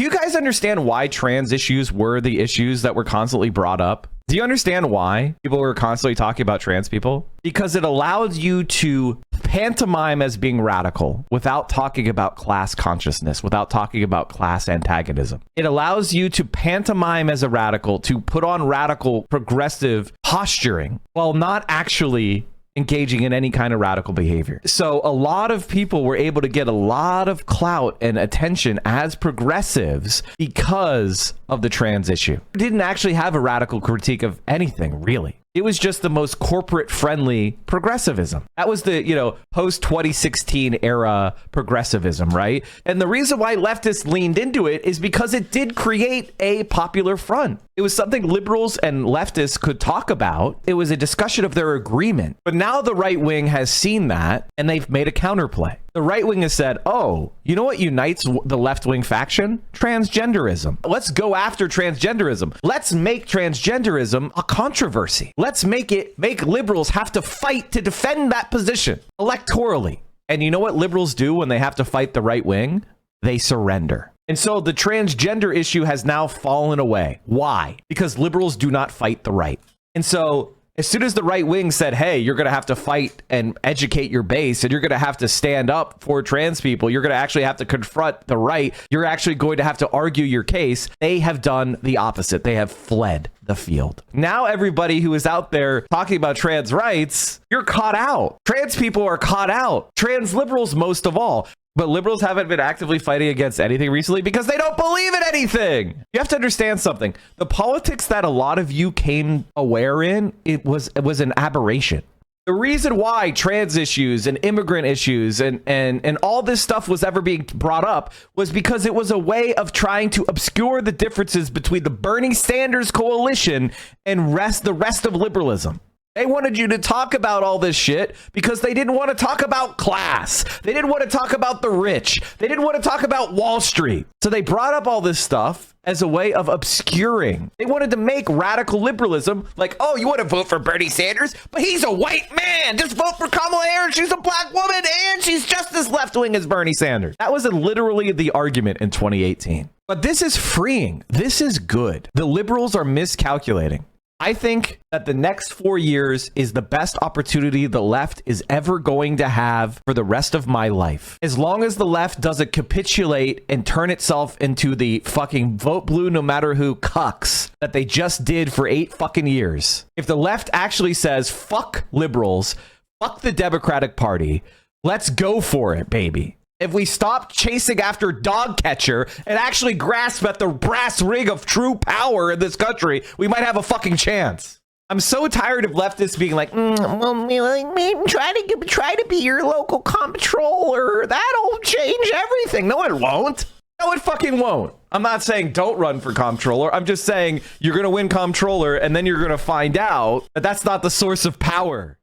Do you guys understand why trans issues were the issues that were constantly brought up? Do you understand why people were constantly talking about trans people? Because it allowed you to pantomime as being radical without talking about class consciousness, without talking about class antagonism. It allows you to pantomime as a radical, to put on radical progressive posturing while not actually engaging in any kind of radical behavior. So a lot of people were able to get a lot of clout and attention as progressives because of the trans issue. Didn't actually have a radical critique of anything, really. It was just the most corporate friendly progressivism. That was the, post 2016 era progressivism, right? And the reason why leftists leaned into it is because it did create a popular front. It was something liberals and leftists could talk about. It was a discussion of their agreement. But now the right wing has seen that and they've made a counterplay. The right wing has said, oh, you know what unites the left wing faction? Transgenderism. Let's go after transgenderism. Let's make transgenderism a controversy. Let's make liberals have to fight to defend that position electorally. And you know what liberals do when they have to fight the right wing? They surrender. And so the transgender issue has now fallen away. Why? Because liberals do not fight the right. And so as soon as the right wing said, hey, you're going to have to fight and educate your base and you're going to have to stand up for trans people, you're going to actually have to confront the right, you're actually going to have to argue your case, they have done the opposite. They have fled the field. Now everybody who is out there talking about trans rights, you're caught out. Trans people are caught out. Trans liberals most of all. But liberals haven't been actively fighting against anything recently because they don't believe in anything. You have to understand something. The politics that a lot of you came aware in, it was an aberration. The reason why trans issues and immigrant issues and all this stuff was ever being brought up was because it was a way of trying to obscure the differences between the Bernie Sanders coalition and the rest of liberalism. They wanted you to talk about all this shit because they didn't want to talk about class. They didn't want to talk about the rich. They didn't want to talk about Wall Street. So they brought up all this stuff as a way of obscuring. They wanted to make radical liberalism like, oh, you want to vote for Bernie Sanders? But he's a white man. Just vote for Kamala Harris. She's a black woman and she's just as left-wing as Bernie Sanders. That was literally the argument in 2018. But this is freeing. This is good. The liberals are miscalculating. I think that the next 4 years is the best opportunity the left is ever going to have for the rest of my life. As long as the left doesn't capitulate and turn itself into the fucking vote blue no matter who cucks that they just did for 8 fucking years. If the left actually says, fuck liberals, fuck the Democratic Party, let's go for it, baby. If we stop chasing after dog catcher and actually grasp at the brass ring of true power in this country, we might have a fucking chance. I'm so tired of leftists being like, try to be your local comptroller. That'll change everything. No, it won't. No, it fucking won't. I'm not saying don't run for comptroller. I'm just saying you're going to win comptroller and then you're going to find out that that's not the source of power.